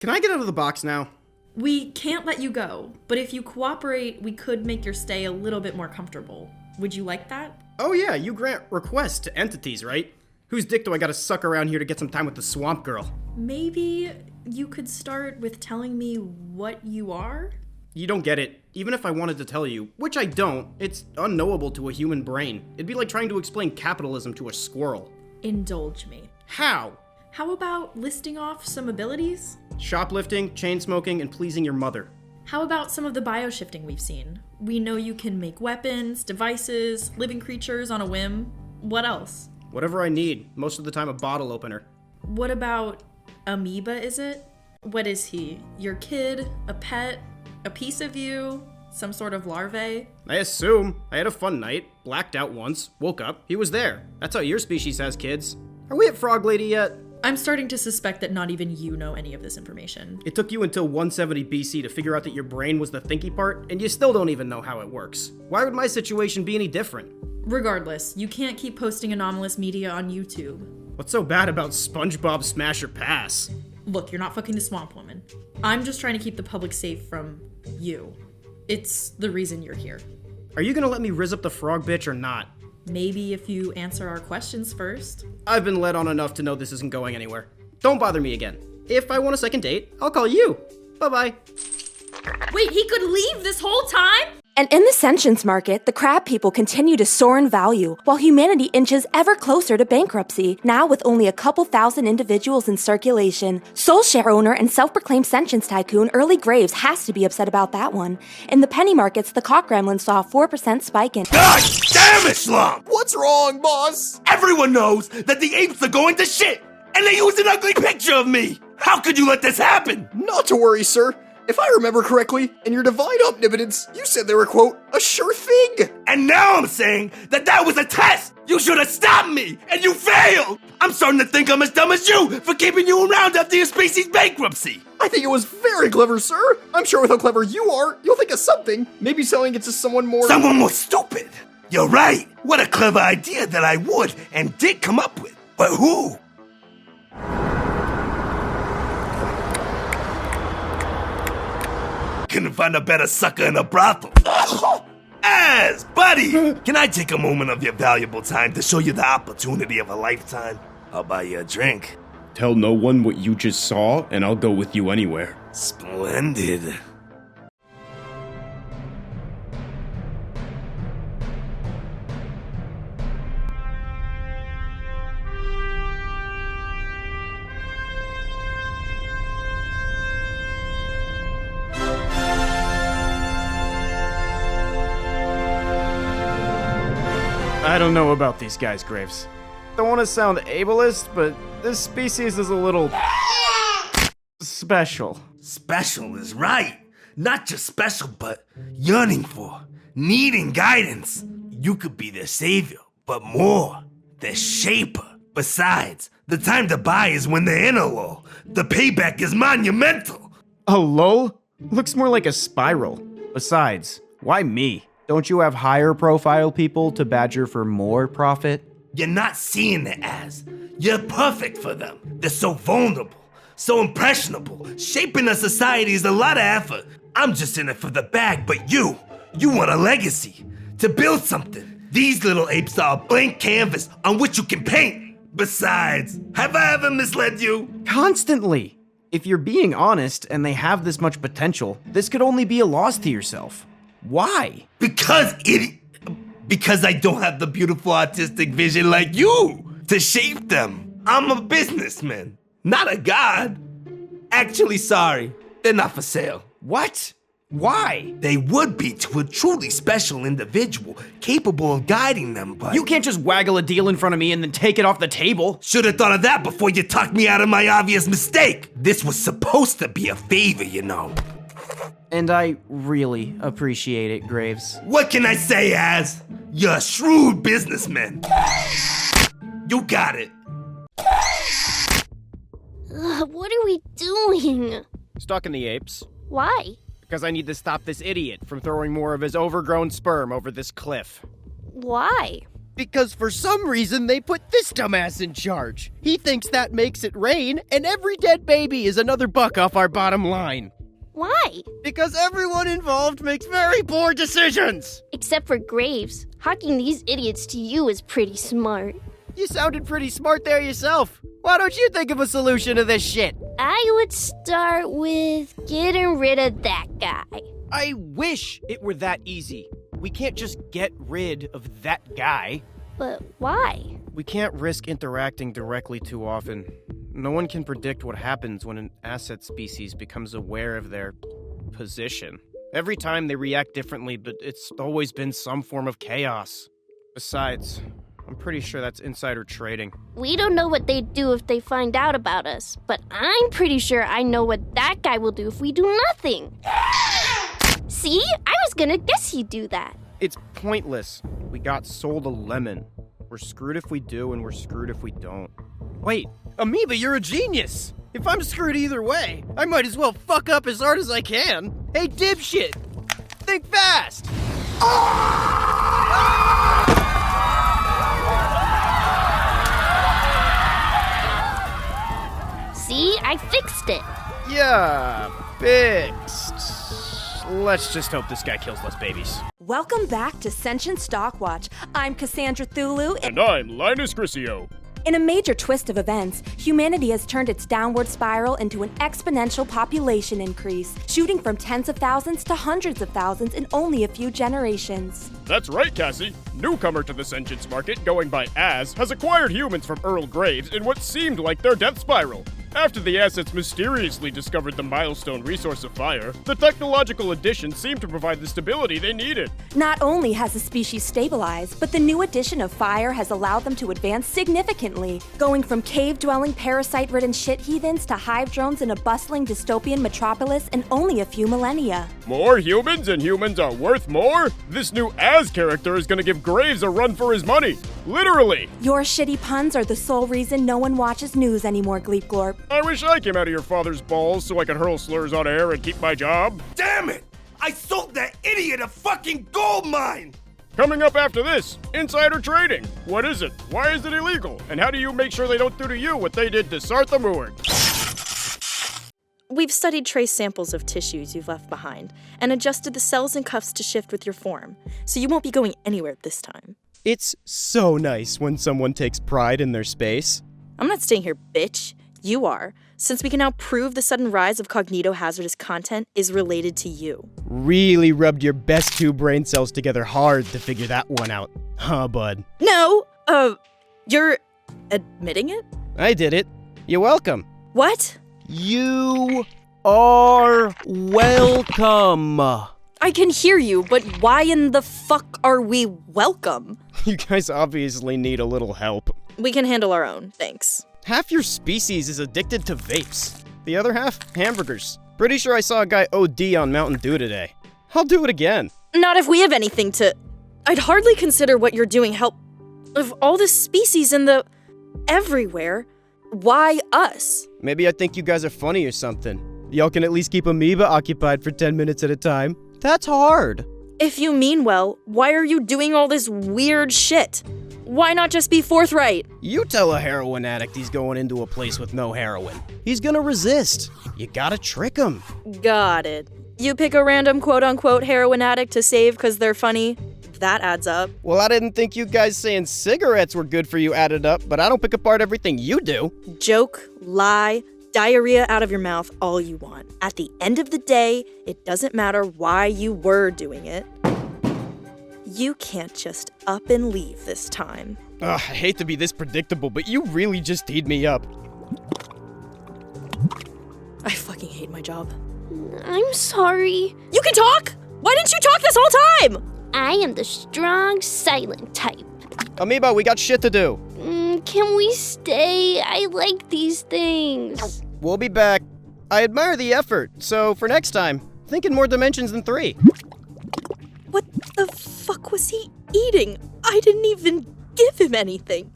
Can I get out of the box now? We can't let you go, but if you cooperate, we could make your stay a little bit more comfortable. Would you like that? Oh yeah, you grant requests to entities, right? Whose dick do I gotta suck around here to get some time with the swamp girl? Maybe you could start with telling me what you are? You don't get it. Even if I wanted to tell you, which I don't, it's unknowable to a human brain. It'd be like trying to explain capitalism to a squirrel. Indulge me. How? How about listing off some abilities? Shoplifting, chain smoking, and pleasing your mother. How about some of the bioshifting we've seen? We know you can make weapons, devices, living creatures on a whim. What else? Whatever I need, most of the time a bottle opener. What about Amoeba, is it? What is he? Your kid? A pet? A piece of you? Some sort of larvae? I assume. I had a fun night, blacked out once, woke up, he was there. That's how your species has kids. Are we at Frog Lady yet? I'm starting to suspect that not even you know any of this information. It took you until 170 BC to figure out that your brain was the thinky part, and you still don't even know how it works. Why would my situation be any different? Regardless, you can't keep posting anomalous media on YouTube. What's so bad about SpongeBob Smash or Pass? Look, you're not fucking the Swamp Woman. I'm just trying to keep the public safe from you. It's the reason you're here. Are you gonna let me rizz up the frog bitch or not? Maybe if you answer our questions first. I've been let on enough to know this isn't going anywhere. Don't bother me again. If I want a second date, I'll call you. Bye-bye. Wait, he could leave this whole time? And in the sentience market, the crab people continue to soar in value, while humanity inches ever closer to bankruptcy, now with only a couple thousand individuals in circulation. Soul share owner and self-proclaimed sentience tycoon Early Graves has to be upset about that one. In the penny markets, the cock gremlin saw a 4% spike in... God damn it, Shlom! What's wrong, boss? Everyone knows that the apes are going to shit, and they use an ugly picture of me! How could you let this happen? Not to worry, sir. If I remember correctly, in your divine omnipotence, you said they were, quote, a sure thing. And now I'm saying that was a test! You should have stopped me, and you failed! I'm starting to think I'm as dumb as you for keeping you around after your species' bankruptcy! I think it was very clever, sir. I'm sure with how clever you are, you'll think of something. Maybe selling it to someone more... Someone more stupid! You're right! What a clever idea that I would and did come up with. But who? Couldn't find a better sucker in a brothel. Az, buddy! Can I take a moment of your valuable time to show you the opportunity of a lifetime? I'll buy you a drink. Tell no one what you just saw, and I'll go with you anywhere. Splendid. I don't know about these guys, Graves. Don't want to sound ableist, but this species is a little... special. Special is right. Not just special, but yearning for, needing guidance. You could be their savior, but more, their shaper. Besides, the time to buy is when they're in a lull. The payback is monumental. A lull? Looks more like a spiral. Besides, why me? Don't you have higher profile people to badger for more profit? You're not seeing it as. You're perfect for them. They're so vulnerable, so impressionable. Shaping a society is a lot of effort. I'm just in it for the bag, but you want a legacy. To build something. These little apes are a blank canvas on which you can paint. Besides, have I ever misled you? Constantly. If you're being honest and they have this much potential, this could only be a loss to yourself. Why? Because I don't have the beautiful artistic vision like you to shape them. I'm a businessman, not a god. Actually, sorry, they're not for sale. What? Why? They would be to a truly special individual capable of guiding them, but... You can't just waggle a deal in front of me and then take it off the table. Should have thought of that before you talked me out of my obvious mistake. This was supposed to be a favor, you know. And I really appreciate it, Graves. What can I say, Az? You're a shrewd businessman. You got it. What are we doing? Stalking the apes. Why? Because I need to stop this idiot from throwing more of his overgrown sperm over this cliff. Why? Because for some reason they put this dumbass in charge. He thinks that makes it rain, and every dead baby is another buck off our bottom line. Why? Because everyone involved makes very poor decisions! Except for Graves. Hawking these idiots to you is pretty smart. You sounded pretty smart there yourself. Why don't you think of a solution to this shit? I would start with getting rid of that guy. I wish it were that easy. We can't just get rid of that guy. But why? We can't risk interacting directly too often. No one can predict what happens when an asset species becomes aware of their position. Every time they react differently, but it's always been some form of chaos. Besides, I'm pretty sure that's insider trading. We don't know what they'd do if they find out about us, but I'm pretty sure I know what that guy will do if we do nothing. See? I was gonna guess he'd do that. It's pointless. We got sold a lemon. We're screwed if we do, and we're screwed if we don't. Wait, Amoeba, you're a genius! If I'm screwed either way, I might as well fuck up as hard as I can. Hey, dipshit! Think fast! See? I fixed it. Yeah, fixed. Let's just hope this guy kills less babies. Welcome back to Sentience Stockwatch. I'm Cassandra Thulhu, And I'm Linus Griseo. In a major twist of events, humanity has turned its downward spiral into an exponential population increase, shooting from tens of thousands to hundreds of thousands in only a few generations. That's right, Cassie. Newcomer to the sentience market, going by Az, has acquired humans from Earl Graves in what seemed like their death spiral. After the assets mysteriously discovered the milestone resource of fire, the technological addition seemed to provide the stability they needed. Not only has the species stabilized, but the new addition of fire has allowed them to advance significantly, going from cave-dwelling parasite-ridden shit heathens to hive drones in a bustling dystopian metropolis in only a few millennia. More humans and humans are worth more? This new Az character is gonna give Graves a run for his money. Literally. Your shitty puns are the sole reason no one watches news anymore, Gleepglorp. I wish I came out of your father's balls so I could hurl slurs on air and keep my job. Damn it! I sold that idiot a fucking gold mine! Coming up after this, insider trading. What is it? Why is it illegal? And how do you make sure they don't do to you what they did to Sartha Moorg? We've studied trace samples of tissues you've left behind and adjusted the cells and cuffs to shift with your form, so you won't be going anywhere this time. It's so nice when someone takes pride in their space. I'm not staying here, bitch. You are, since we can now prove the sudden rise of cognito-hazardous content is related to you. Really rubbed your best two brain cells together hard to figure that one out. Huh, bud? No! You're admitting it? I did it. You're welcome. What? You are welcome. I can hear you, but why in the fuck are we welcome? You guys obviously need a little help. We can handle our own, thanks. Half your species is addicted to vapes. The other half, hamburgers. Pretty sure I saw a guy OD on Mountain Dew today. I'll do it again. Not if we have anything to... I'd hardly consider what you're doing help... Of all the species in the... everywhere, why us? Maybe I think you guys are funny or something. Y'all can at least keep Amoeba occupied for 10 minutes at a time. That's hard. If you mean well, why are you doing all this weird shit? Why not just be forthright? You tell a heroin addict he's going into a place with no heroin. He's gonna resist. You gotta trick him. Got it. You pick a random quote-unquote heroin addict to save because they're funny. That adds up. Well, I didn't think you guys saying cigarettes were good for you added up, but I don't pick apart everything you do. Joke, lie, diarrhea out of your mouth, all you want. At the end of the day, it doesn't matter why you were doing it. You can't just up and leave this time. I hate to be this predictable, but you really just teed me up. I fucking hate my job. I'm sorry. You can talk! Why didn't you talk this whole time? I am the strong, silent type. Amoeba, we got shit to do. Can we stay? I like these things. We'll be back. I admire the effort, so for next time, think in more dimensions than 3. What the fuck was he eating? I didn't even give him anything.